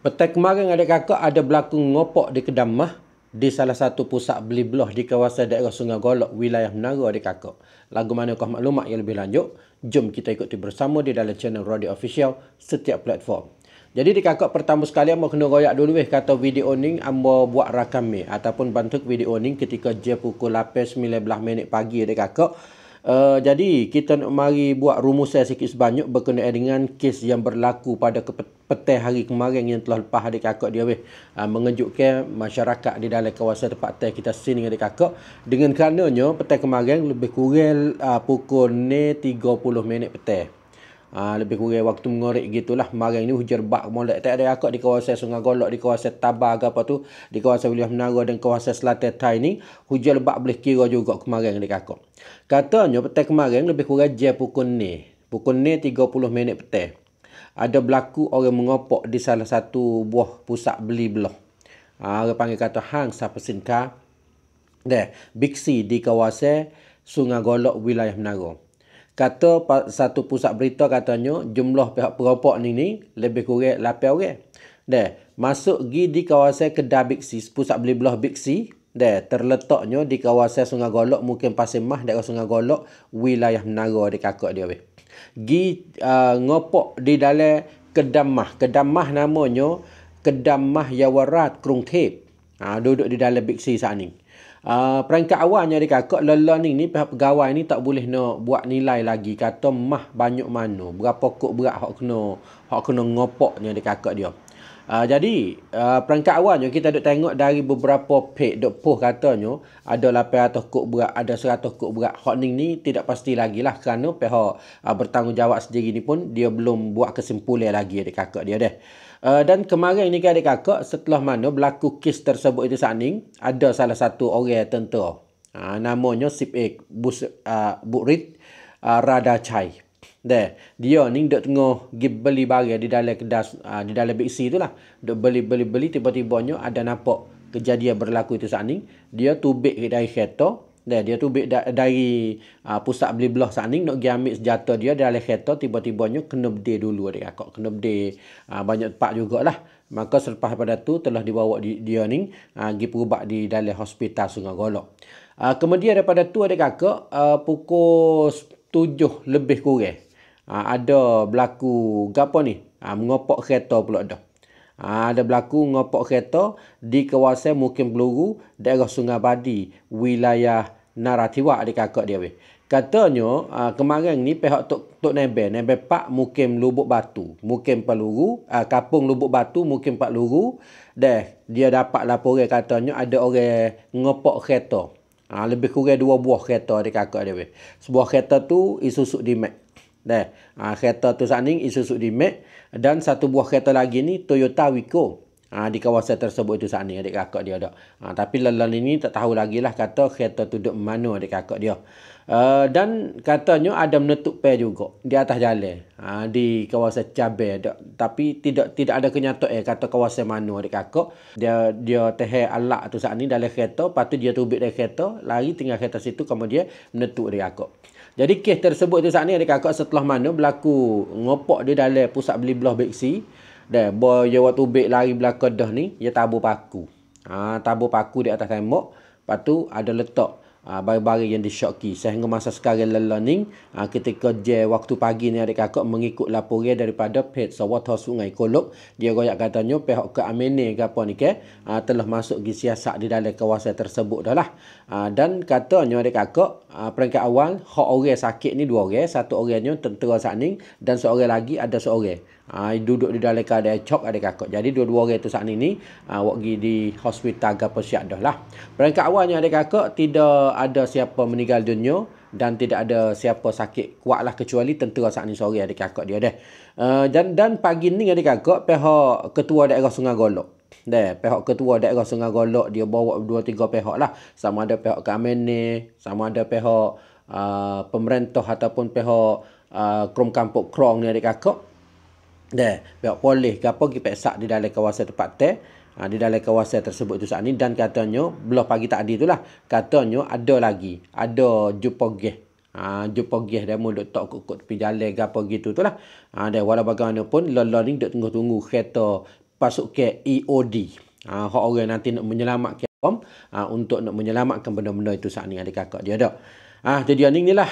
Petang kemarin adik kakak ada berlaku ngopok di Kedamah di salah satu pusat beli belah di kawasan daerah Sungai Golok, wilayah Menara adik kakak. Lagu manakah maklumat yang lebih lanjut? Jom kita ikuti bersama di dalam channel Radio Official setiap platform. Jadi di kakak pertama sekali amba kena royak dulu kata video ni amba buat rakam ataupun bantu video ni ketika je pukul 8.19 pagi adik kakak. Jadi kita nak mari buat rumusan sikit sebanyak berkenaan dengan kes yang berlaku pada petang hari kemarin yang telah lepas adik kakak dia mengejutkan masyarakat di dalam kawasan tempat teh kita sini adik kakak dengan kerananya petang kemarin lebih kurang pukul 30 petang. Lebih kurang waktu mengorek gitulah. Kemarin ni hujan bak molek tak ada akak di kawasan Sungai Golok, di kawasan Tabah ke apa tu, di kawasan Wilayah Menara dan kawasan Selatan Thai ni hujan lebat boleh kira juga kemarin di kakak. Katanya petang kemarin lebih kurang jam pukul 30 petang. Ada berlaku orang mengopok di salah satu buah pusat beli belah. Orang panggil kata hang siapa sinka. Biksi di kawasan Sungai Golok, wilayah Menara. Kata satu pusat berita katanya jumlah pihak perokok ni lebih kurang 8 orang. Masuk pergi di kawasan kedai Biksi, pusat beli belah Biksi. Terletaknya di kawasan Sungai Golok, mungkin Pasir Mas, daerah Sungai Golok, wilayah Menara di kakak dia. Ngopok di dalam Kedamah. Kedamah namanya Kedamah Yawarat Krungthep. Duduk di dalam Biksi saat ni. Perangkat awalnya di kakak learning ni pihak pegawai ni tak boleh nak buat nilai lagi kata mah banyak mana berapa kok berat hak kena ngopoknya di kakak dia. Jadi perangkat awalnya kita duk tengok dari beberapa page duk post katanya ada 800 kok berat, ada 100 kok berat. Hak ni tidak pasti lagi lah kerana pihak bertanggungjawab sendiri ni pun dia belum buat kesimpulan lagi di kakak dia deh. Dan kemarin ni adik kakak setelah mana berlaku kes tersebut itu saat ni ada salah satu orang tentera namanya Sip Ek Burit Radachai. Dia ni duk tengah pergi beli barang di dalam kedai di dalam Biksi tu lah. Duk beli tiba-tibanya ada nampak kejadian berlaku itu saat ni. Dia tubik dari kereta. Dia tubik dari pusat beli belah saat ni nak pergi ambil senjata dia dalam kereta, tiba-tibanya kena bedil dulu adik kakak. Kena bedil banyak tempat jugalah. Maka selepas pada tu telah dibawa dia ni pergi berubat di dalam hospital Sungai Golok. Kemudian daripada tu adik kakak pukul 7 lebih kurang ada berlaku gapo ni mengopok kereta pula dah. Ada berlaku ngopok kereta di kawasan Mukim Peluru, daerah Sungai Badi, wilayah Naratiwa adik kakak dia. Katanya kemarin ni pihak Tok Nebe Pak Mukim Lubuk Batu, Mukim Peluru, Kapung Lubuk Batu, Mukim Pak Luru. Dia dapat laporan katanya ada orang ngopok kereta. Lebih kurang 2 buah kereta adik kakak dia. Sebuah kereta tu Isuzu D-Max. Kereta tu saat ni Isuzu D-Max dan satu buah kereta lagi ni Toyota Wico. Di kawasan tersebut itu saat ni adik kakak dia ada. Tapi lelang ini tak tahu lagi lah kata kereta tu duduk mana adik kakak dia. Dan katanya ada menutup pair juga di atas jalan di kawasan Cabai. Tapi tidak ada kenyataan kata kawasan mana adik kakak. Dia tehir alat tu saat ni dalam kereta. Lepas tu dia tubik dari kereta, lari tinggal kereta situ, kemudian menutup adik kakak. Jadi kes tersebut tu saat ni adik kakak setelah mana berlaku ngopok di dalam pusat beli belah Biksi. Boy dia waktu tubik lari belakang dah ni, dia tabur paku. Tabur paku di atas tembok. Lepas tu ada letak barang-barang yang disyoki. Sehingga masa sekarang learning ketika je waktu pagi ni adik kakak mengikut laporan daripada pihak Sawata Sungai Golok, dia royak katanya pihak keamanan ke apa ni telah masuk di siasat di dalam kawasan tersebut dah lah. Dan katanya adik kakak peringkat awal hak orang sakit ni 2 orang, satu orangnya tentera saat ni dan seorang lagi ada seorang duduk di dalam keadaan cok adik kakak. Jadi dua-dua orang tu saat ni awak pergi di hospital ke siap dah lah. Peringkat awalnya adik kakak tidak ada siapa meninggal dunia dan tidak ada siapa sakit kuat lah kecuali tentera saat ni seorang adik kakak dia dan pagi ni adik kakak pihak ketua daerah Sungai Golok. Pihak ketua daerah Sungai Golok dia bawa 2-3 pihak lah. Sama ada pihak keamanan, sama ada pihak pemerintah ataupun pihak Krom Kampung Krong ni adik kakak. Pihak polis ke apa pergi peksak di dalam kawasan tempat di dalam kawasan tersebut tu saat ni. Dan katanya belah pagi tadi tu lah katanya ada jumpa gas. Jumpa gas dia mula tak kut tepi jalan ke apa gitu tu lah. Dan walau bagaimanapun lelah ni duk tunggu kereta pasukan EOD. Hak orang nanti nak menyelamatkan untuk nak menyelamatkan benda-benda itu saat ni adik kakak dia dah. Jadi ni lah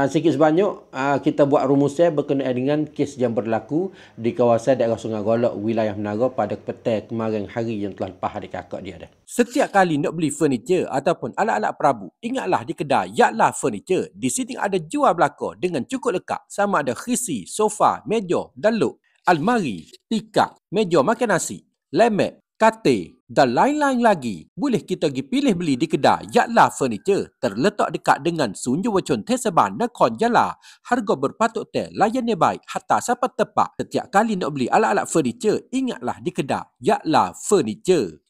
sikit sebanyak kita buat rumusan berkenaan dengan kes yang berlaku di kawasan daerah Sungai Golok, wilayah Menara pada petang kemarin hari yang telah lepas adik kakak dia dah. Setiap kali nak beli furniture ataupun alat-alat Prabu, ingatlah di kedai Yaklah Furniture. Di sini ada jual belakang dengan cukup lengkap, sama ada khisi, sofa, meja, daluk, almari, tikar, meja makan nasi, lemek, katil dan lain-lain lagi. Boleh kita pergi pilih beli di kedai Yaklah Furniture, terletak dekat dengan Sunju Wacon Tesaban Nakhon Jala. Harga berpatut layannya baik hatta sampai tepat. Setiap kali nak beli alat-alat furniture, ingatlah di kedai Yaklah Furniture.